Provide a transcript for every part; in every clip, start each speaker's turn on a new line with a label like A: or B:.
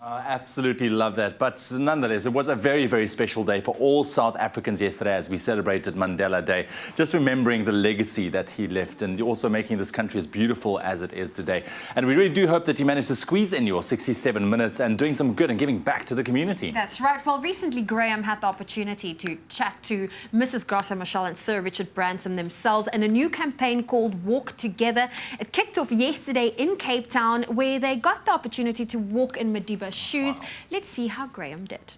A: I absolutely love that. But nonetheless, it was a very, very special day for all South Africans yesterday as we celebrated Mandela Day. Just remembering the legacy that he left and also making this country as beautiful as it is today. And we really do hope that you managed to squeeze in your 67 minutes and doing some good and giving back to the community.
B: That's right. Well, recently Graham had the opportunity to chat to Mrs. Graça Machel and Sir Richard Branson themselves and a new campaign called Walk Together. It kicked off yesterday in Cape Town where they got the opportunity to walk in Madiba's shoes. Wow. Let's see how Graham did.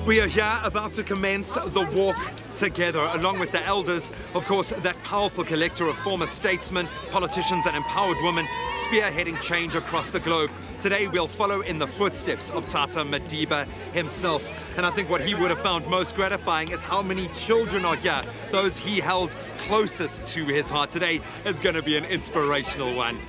C: We are here about to commence the Walk Together, along with the elders, of course, that powerful collector of former statesmen, politicians and empowered women spearheading change across the globe. Today we'll follow in the footsteps of Tata Madiba himself. And I think what he would have found most gratifying is how many children are here, those he held closest to his heart. Today is going to be an inspirational one.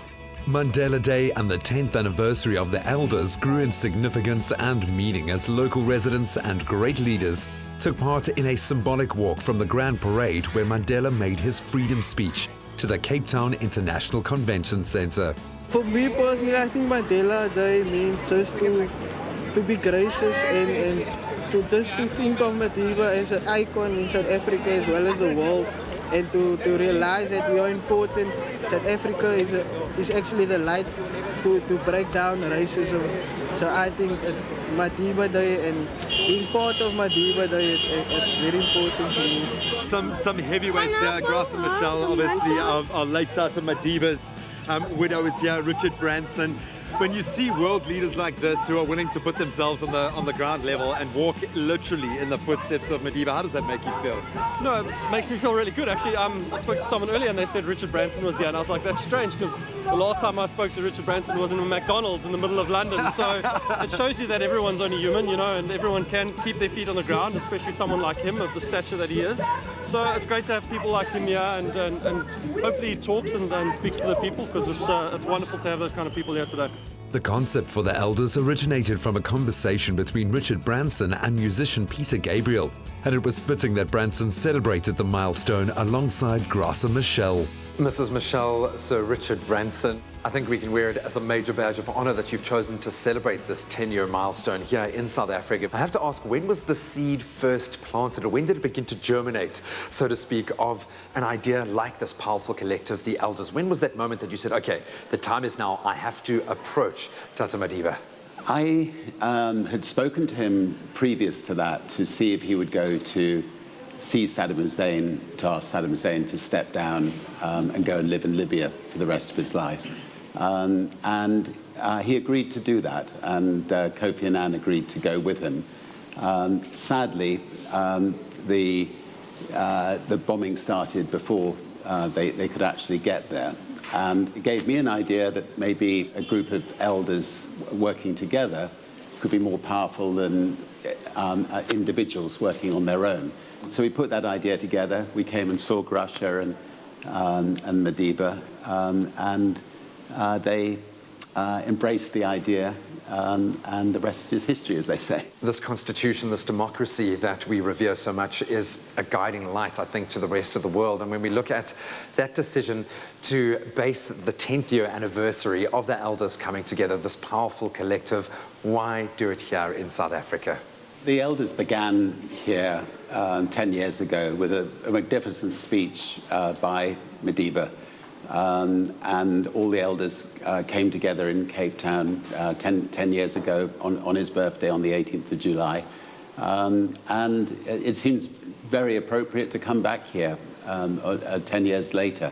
D: Mandela Day and the 10th anniversary of the elders grew in significance and meaning as local residents and great leaders took part in a symbolic walk from the Grand Parade where Mandela made his freedom speech to the Cape Town International Convention Centre.
E: For me personally, I think Mandela Day means just to be gracious and to think of Madiba as an icon in South Africa as well as the world. And to realize that we are important, that Africa is actually the light to break down racism. So I think Madiba Day and being part of Madiba Day it's very important to me.
C: Some heavyweights here, Graça Machel, obviously our late Tata Madiba's widow is here, Richard Branson. When you see world leaders like this who are willing to put themselves on the ground level and walk literally in the footsteps of Madiba, how does that make you feel?
F: No, it makes me feel really good. Actually, I spoke to someone earlier and they said Richard Branson was here, and I was like, that's strange because the last time I spoke to Richard Branson was in a McDonald's in the middle of London. So it shows you that everyone's only human, you know, and everyone can keep their feet on the ground, especially someone like him of the stature that he is. So it's great to have people like him here, and hopefully he talks and speaks to the people, because it's wonderful to have those kind of people here today.
D: The concept for the elders originated from a conversation between Richard Branson and musician Peter Gabriel, and it was fitting that Branson celebrated the milestone alongside Graça Machel.
G: Mrs. Machel, Sir Richard Branson, I think we can wear it as a major badge of honor that you've chosen to celebrate this 10-year milestone here in South Africa. I have to ask, when was the seed first planted, or when did it begin to germinate, so to speak, of an idea like this powerful collective, the elders? When was that moment that you said, okay, the time is now, I have to approach Tata Madiba?
H: I had spoken to him previous to that to see if he would go to see Saddam Hussein, to ask Saddam Hussein to step down and go and live in Libya for the rest of his life. And he agreed to do that, and Kofi Annan agreed to go with him. Sadly, the bombing started before they could actually get there. And it gave me an idea that maybe a group of elders working together could be more powerful than individuals working on their own. So we put that idea together. We came and saw Graça and Madiba, and they embraced the idea, and the rest is history, as they say.
G: This constitution, this democracy that we revere so much, is a guiding light, I think, to the rest of the world. And when we look at that decision to base the 10th year anniversary of the elders coming together, this powerful collective, why do it here in South Africa?
H: The elders began here 10 years ago with a magnificent speech by Madiba. And all the elders came together in Cape Town 10 years ago on his birthday on the 18th of July. And it seems very appropriate to come back here 10 years later.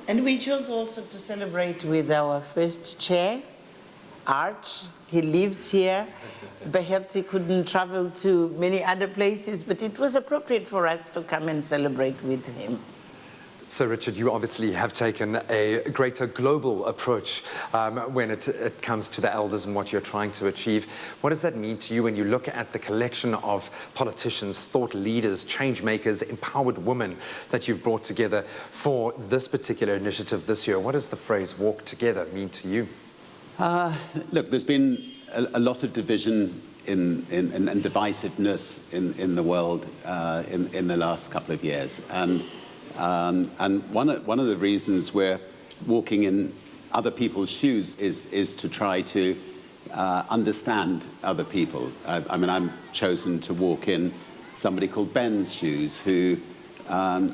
I: And we chose also to celebrate with our first chair, Art. He lives here. Perhaps he couldn't travel to many other places, but it was appropriate for us to come and celebrate with him.
G: So, Richard, you obviously have taken a greater global approach when it comes to the elders and what you're trying to achieve. What does that mean to you when you look at the collection of politicians, thought leaders, change makers, empowered women that you've brought together for this particular initiative this year? What does the phrase "walk together" mean to you?
H: Look, there's been a lot of division and divisiveness in the world in the last couple of years. And one of the reasons we're walking in other people's shoes is to try to understand other people. I mean, I'm chosen to walk in somebody called Ben's shoes, who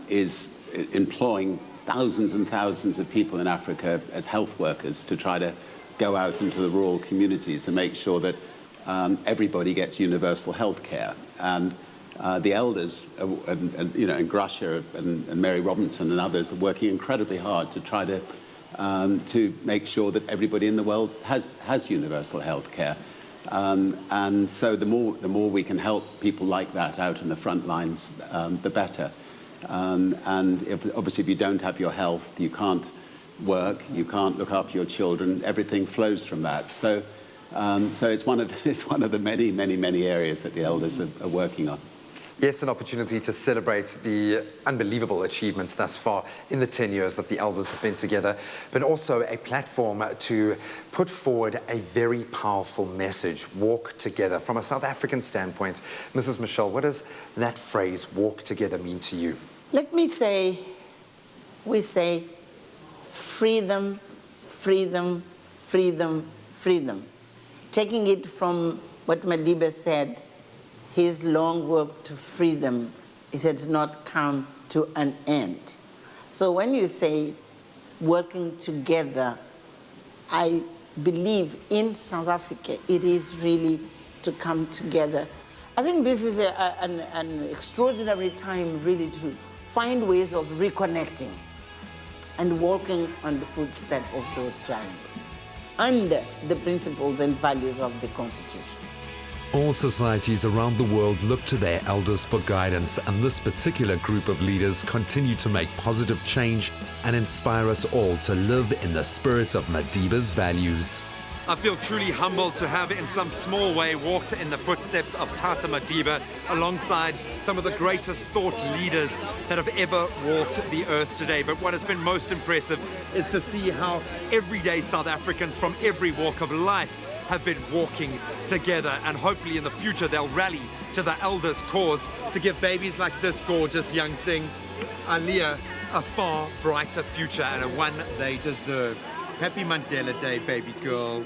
H: is employing thousands and thousands of people in Africa as health workers to try to go out into the rural communities and make sure that everybody gets universal health care. And the elders, and Grusha and Mary Robinson and others are working incredibly hard to try to make sure that everybody in the world has universal health care. And so the more we can help people like that out in the front lines, the better. And obviously, if you don't have your health, you can't work, you can't look after your children. Everything flows from that. So it's one of the many areas that the elders are working on.
G: Yes, an opportunity to celebrate the unbelievable achievements thus far in the 10 years that the elders have been together, but also a platform to put forward a very powerful message, walk together. From a South African standpoint, Mrs. Michelle, what does that phrase, walk together, mean to you?
I: Let me say, we say freedom, freedom, freedom, freedom. Taking it from what Madiba said, his long work to freedom, it has not come to an end. So when you say working together, I believe in South Africa, it is really to come together. I think this is an extraordinary time really to find ways of reconnecting and walking on the footsteps of those giants under the principles and values of the Constitution.
D: All societies around the world look to their elders for guidance, and this particular group of leaders continue to make positive change and inspire us all to live in the spirit of Madiba's values.
C: I feel truly humbled to have, in some small way, walked in the footsteps of Tata Madiba alongside some of the greatest thought leaders that have ever walked the earth today. But what has been most impressive is to see how everyday South Africans from every walk of life have been walking together, and hopefully in the future they'll rally to the elders' cause to give babies like this gorgeous young thing, Aliyah, a far brighter future and a one they deserve. Happy Mandela Day, baby girl.